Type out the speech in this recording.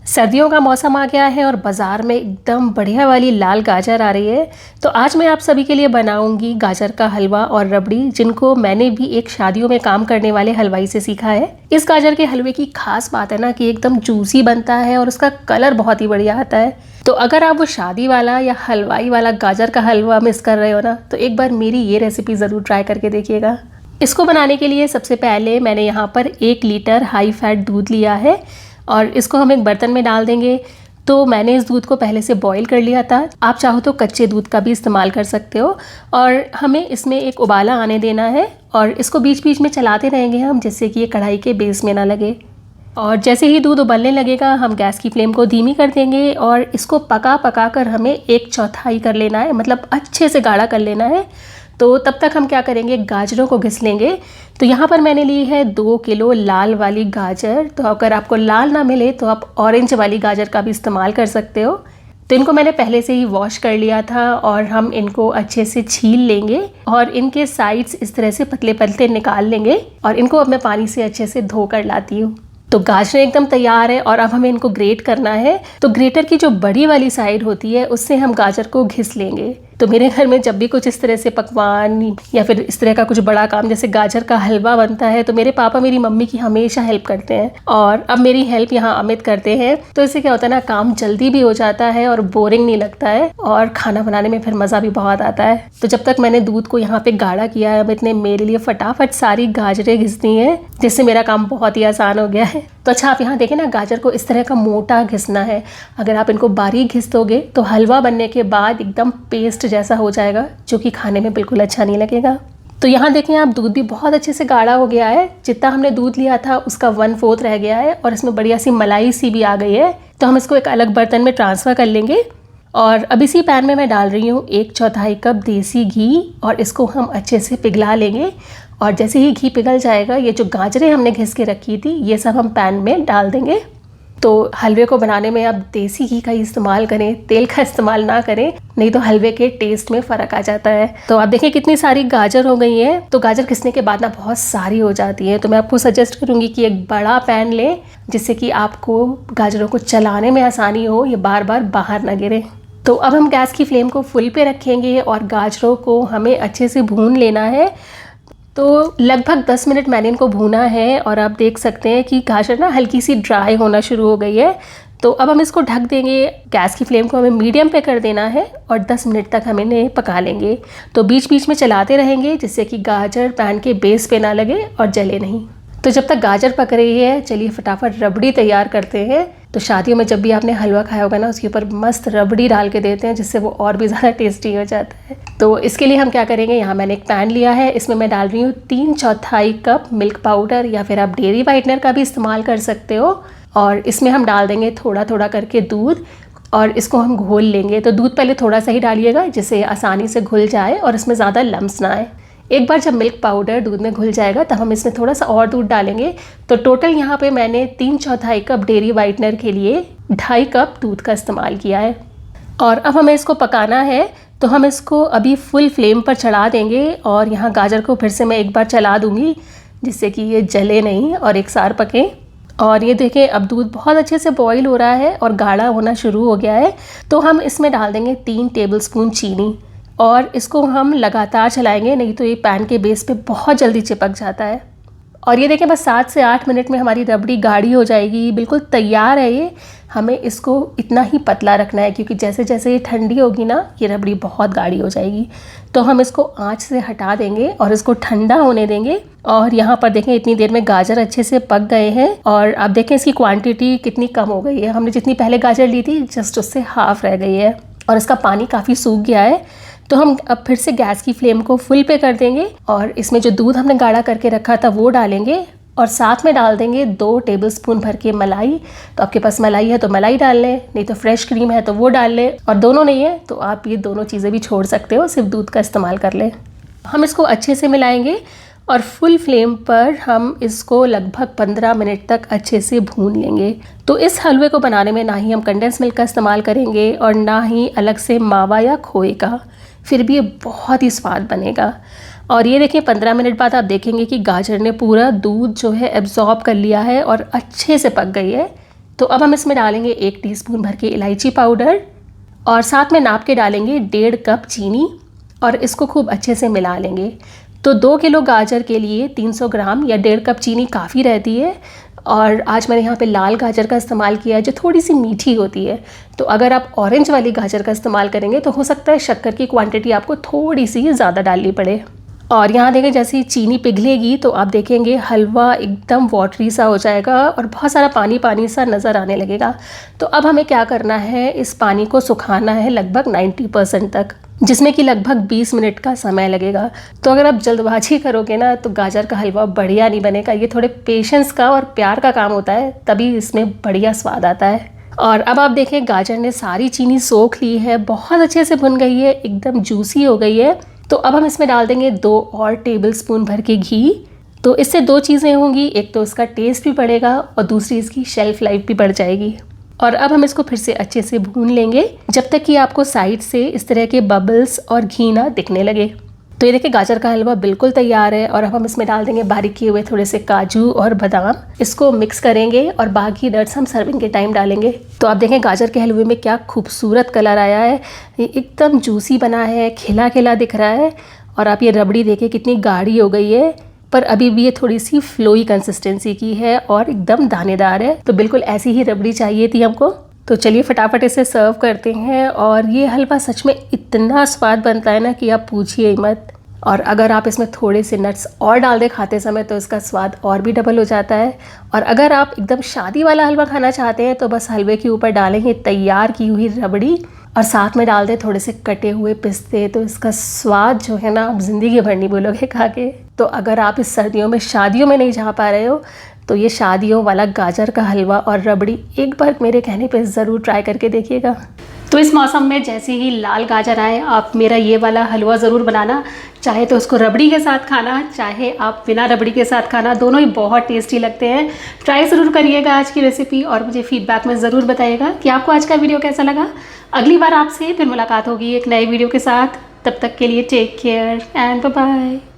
सर्दियों का मौसम आ गया है और बाज़ार में एकदम बढ़िया वाली लाल गाजर आ रही है। तो आज मैं आप सभी के लिए बनाऊंगी गाजर का हलवा और रबड़ी, जिनको मैंने भी एक शादियों में काम करने वाले हलवाई से सीखा है। इस गाजर के हलवे की खास बात है ना कि एकदम जूसी बनता है और उसका कलर बहुत ही बढ़िया आता है। तो अगर आप वो शादी वाला या हलवाई वाला गाजर का हलवा मिस कर रहे हो ना, तो एक बार मेरी ये रेसिपी ज़रूर ट्राई करके देखिएगा। इसको बनाने के लिए सबसे पहले मैंने यहाँ पर 1 लीटर हाई फैट दूध लिया है और इसको हम एक बर्तन में डाल देंगे। तो मैंने इस दूध को पहले से बॉईल कर लिया था। आप चाहो तो कच्चे दूध का भी इस्तेमाल कर सकते हो। और हमें इसमें एक उबाला आने देना है और इसको बीच बीच में चलाते रहेंगे हम, जिससे कि ये कढ़ाई के बेस में ना लगे। और जैसे ही दूध उबलने लगेगा हम गैस की फ्लेम को धीमी कर देंगे और इसको पका पका कर हमें 1/4 कर लेना है, मतलब अच्छे से गाढ़ा कर लेना है। तो तब तक हम क्या करेंगे, गाजरों को घिस लेंगे। तो यहाँ पर मैंने ली है 2 किलो लाल वाली गाजर। तो अगर आपको लाल ना मिले तो आप ऑरेंज वाली गाजर का भी इस्तेमाल कर सकते हो। तो इनको मैंने पहले से ही वॉश कर लिया था और हम इनको अच्छे से छील लेंगे और इनके साइड्स इस तरह से पतले पतले निकाल लेंगे। और इनको अब मैं पानी से अच्छे से धो कर लाती हूँ। तो गाजर एकदम तैयार है और अब हमें इनको ग्रेट करना है। तो ग्रेटर की जो बड़ी वाली साइड होती है उससे हम गाजर को घिस लेंगे। तो मेरे घर में जब भी कुछ इस तरह से पकवान या फिर इस तरह का कुछ बड़ा काम जैसे गाजर का हलवा बनता है, तो मेरे पापा मेरी मम्मी की हमेशा हेल्प करते हैं और अब मेरी हेल्प यहाँ अमित करते हैं। तो इससे क्या होता है ना, काम जल्दी भी हो जाता है और बोरिंग नहीं लगता है और खाना बनाने में फिर मज़ा भी बहुत आता है। तो जब तक मैंने दूध को यहाँ पे गाढ़ा किया है, अमित ने मेरे लिए फटाफट सारी गाजरें घिस दी हैं, जिससे मेरा काम बहुत ही आसान हो गया है। तो अच्छा, आप यहाँ देखें ना, गाजर को इस तरह का मोटा घिसना है। अगर आप इनको बारीक घिस दोगे तो हलवा बनने के बाद एकदम पेस्ट जैसा हो जाएगा, जो कि खाने में बिल्कुल अच्छा नहीं लगेगा। तो यहाँ देखें आप, दूध भी बहुत अच्छे से गाढ़ा हो गया है। जितना हमने दूध लिया था उसका 1/4 रह गया है और इसमें बढ़िया सी मलाई सी भी आ गई है। तो हम इसको एक अलग बर्तन में ट्रांसफ़र कर लेंगे। और अब इसी पैन में मैं डाल रही हूँ 1/4 कप देसी घी और इसको हम अच्छे से पिघला लेंगे। और जैसे ही घी पिघल जाएगा, ये जो गाजरें हमने घिस के रखी थी ये सब हम पैन में डाल देंगे। तो हलवे को बनाने में आप देसी घी का ही इस्तेमाल करें, तेल का इस्तेमाल ना करें, नहीं तो हलवे के टेस्ट में फ़र्क आ जाता है। तो आप देखें कितनी सारी गाजर हो गई हैं। तो गाजर घिसने के बाद ना बहुत सारी हो जाती है। तो मैं आपको सजेस्ट करूँगी कि एक बड़ा पैन लें, जिससे कि आपको गाजरों को चलाने में आसानी हो, ये बार बार बाहर ना गिरे। तो अब हम गैस की फ्लेम को फुल पे रखेंगे और गाजरों को हमें अच्छे से भून लेना है। तो लगभग 10 मिनट मैंने इनको भूना है और आप देख सकते हैं कि गाजर ना हल्की सी ड्राई होना शुरू हो गई है। तो अब हम इसको ढक देंगे। गैस की फ्लेम को हमें मीडियम पे कर देना है और 10 मिनट तक हम इन्हें पका लेंगे। तो बीच बीच में चलाते रहेंगे, जिससे कि गाजर पैन के बेस पे ना लगे और जले नहीं। तो जब तक गाजर पक रही है, चलिए फटाफट रबड़ी तैयार करते हैं। तो शादियों में जब भी आपने हलवा खाया होगा ना, उसके ऊपर मस्त रबड़ी डाल के देते हैं, जिससे वो और भी ज़्यादा टेस्टी हो जाता है। तो इसके लिए हम क्या करेंगे, यहाँ मैंने एक पैन लिया है, इसमें मैं डाल रही हूँ 3/4 कप मिल्क पाउडर, या फिर आप डेयरी वाइटनर का भी इस्तेमाल कर सकते हो। और इसमें हम डाल देंगे थोड़ा थोड़ा करके दूध और इसको हम घोल लेंगे। तो दूध पहले थोड़ा सा ही डालिएगा, जिससे आसानी से घुल जाए और इसमें ज़्यादा लम्स ना आए। एक बार जब मिल्क पाउडर दूध में घुल जाएगा तब हम इसमें थोड़ा सा और दूध डालेंगे। तो टोटल यहाँ पे मैंने 3/4 कप डेयरी वाइटनर के लिए 2.5 कप दूध का इस्तेमाल किया है। और अब हमें इसको पकाना है। तो हम इसको अभी फुल फ्लेम पर चढ़ा देंगे और यहाँ गाजर को फिर से मैं एक बार चला दूँगी, जिससे कि ये जले नहीं और एक साथ पके। और ये देखें, अब दूध बहुत अच्छे से बॉईल हो रहा है और गाढ़ा होना शुरू हो गया है। तो हम इसमें डाल देंगे 3 टेबलस्पून चीनी और इसको हम लगातार चलाएंगे, नहीं तो ये पैन के बेस पे बहुत जल्दी चिपक जाता है। और ये देखें, बस 7 से 8 मिनट में हमारी रबड़ी गाढ़ी हो जाएगी, बिल्कुल तैयार है ये। हमें इसको इतना ही पतला रखना है, क्योंकि जैसे जैसे ये ठंडी होगी ना, ये रबड़ी बहुत गाढ़ी हो जाएगी। तो हम इसको आंच से हटा देंगे और इसको ठंडा होने देंगे। और यहाँ पर देखें, इतनी देर में गाजर अच्छे से पक गए हैं और आप देखें इसकी क्वांटिटी कितनी कम हो गई है। हमने जितनी पहले गाजर ली थी, जस्ट उससे हाफ रह गई है और इसका पानी काफ़ी सूख गया है। तो हम अब फिर से गैस की फ्लेम को फुल पे कर देंगे और इसमें जो दूध हमने गाढ़ा करके रखा था वो डालेंगे और साथ में डाल देंगे 2 टेबलस्पून भर के मलाई। तो आपके पास मलाई है तो मलाई डाल लें, नहीं तो फ्रेश क्रीम है तो वो डाल लें, और दोनों नहीं है तो आप ये दोनों चीज़ें भी छोड़ सकते हो, सिर्फ दूध का इस्तेमाल कर लें। हम इसको अच्छे से मिलाएंगे और फुल फ्लेम पर हम इसको लगभग 15 मिनट तक अच्छे से भून लेंगे। तो इस हलवे को बनाने में ना ही हम कंडेंस मिल्क का इस्तेमाल करेंगे और ना ही अलग से मावा या खोए का, फिर भी ये बहुत ही स्वाद बनेगा। और ये देखिए 15 मिनट बाद आप देखेंगे कि गाजर ने पूरा दूध जो है एब्जॉर्ब कर लिया है और अच्छे से पक गई है। तो अब हम इसमें डालेंगे 1 टीस्पून भर के इलायची पाउडर और साथ में नाप के डालेंगे 1.5 कप चीनी और इसको खूब अच्छे से मिला लेंगे। तो 2 किलो गाजर के लिए 300 ग्राम या 1.5 कप चीनी काफ़ी रहती है। और आज मैंने यहाँ पे लाल गाजर का इस्तेमाल किया है जो थोड़ी सी मीठी होती है। तो अगर आप ऑरेंज वाली गाजर का इस्तेमाल करेंगे तो हो सकता है शक्कर की क्वांटिटी आपको थोड़ी सी ज़्यादा डालनी पड़े। और यहाँ देखें जैसे ही चीनी पिघलेगी तो आप देखेंगे हलवा एकदम वाटरी सा हो जाएगा और बहुत सारा पानी पानी सा नज़र आने लगेगा। तो अब हमें क्या करना है, इस पानी को सुखाना है लगभग 90% तक, जिसमें कि लगभग 20 मिनट का समय लगेगा। तो अगर आप जल्दबाजी करोगे ना तो गाजर का हलवा बढ़िया नहीं बनेगा। ये थोड़े पेशेंस का और प्यार का काम होता है, तभी इसमें बढ़िया स्वाद आता है। और अब आप देखें गाजर ने सारी चीनी सोख ली है, बहुत अच्छे से भुन गई है, एकदम जूसी हो गई है। तो अब हम इसमें डाल देंगे 2 और टेबलस्पून भर के घी। तो इससे 2 चीज़ें होंगी, एक तो इसका टेस्ट भी बढ़ेगा और दूसरी इसकी शेल्फ़ लाइफ भी बढ़ जाएगी। और अब हम इसको फिर से अच्छे से भून लेंगे जब तक कि आपको साइड से इस तरह के बबल्स और घी ना दिखने लगे। तो ये देखिए गाजर का हलवा बिल्कुल तैयार है। और अब हम इसमें डाल देंगे बारीक किए हुए थोड़े से काजू और बादाम। इसको मिक्स करेंगे और बाकी नट्स हम सर्विंग के टाइम डालेंगे। तो आप देखें गाजर के हलवे में क्या खूबसूरत कलर आया है, ये एकदम जूसी बना है, खिला खिला दिख रहा है। और आप ये रबड़ी देखें कितनी गाढ़ी हो गई है, पर अभी भी ये थोड़ी सी फ्लोई कंसिस्टेंसी की है और एकदम दानेदार है। तो बिल्कुल ऐसी ही रबड़ी चाहिए थी हमको। तो चलिए फटाफट इसे सर्व करते हैं। और ये हलवा सच में इतना स्वाद बनता है ना कि आप पूछिए मत। और अगर आप इसमें थोड़े से नट्स और डाल दें खाते समय तो इसका स्वाद और भी डबल हो जाता है। और अगर आप एकदम शादी वाला हलवा खाना चाहते हैं तो बस हलवे के ऊपर डालेंगे तैयार की हुई रबड़ी और साथ में डाल दें थोड़े से कटे हुए पिस्ते। तो इसका स्वाद जो है ना आप ज़िंदगी भर नहीं भूलोगे खा के। तो अगर आप इस सर्दियों में शादियों में नहीं जा पा रहे हो तो ये शादियों वाला गाजर का हलवा और रबड़ी एक बार मेरे कहने पे ज़रूर ट्राई करके देखिएगा। तो इस मौसम में जैसे ही लाल गाजर आए आप मेरा ये वाला हलवा ज़रूर बनाना, चाहे तो उसको रबड़ी के साथ खाना, चाहे आप बिना रबड़ी के साथ खाना, दोनों ही बहुत टेस्टी लगते हैं। ट्राई ज़रूर करिएगा आज की रेसिपी और मुझे फीडबैक में ज़रूर बताइएगा कि आपको आज का वीडियो कैसा लगा। अगली बार आपसे फिर मुलाकात होगी एक नए वीडियो के साथ। तब तक के लिए take care and bye bye.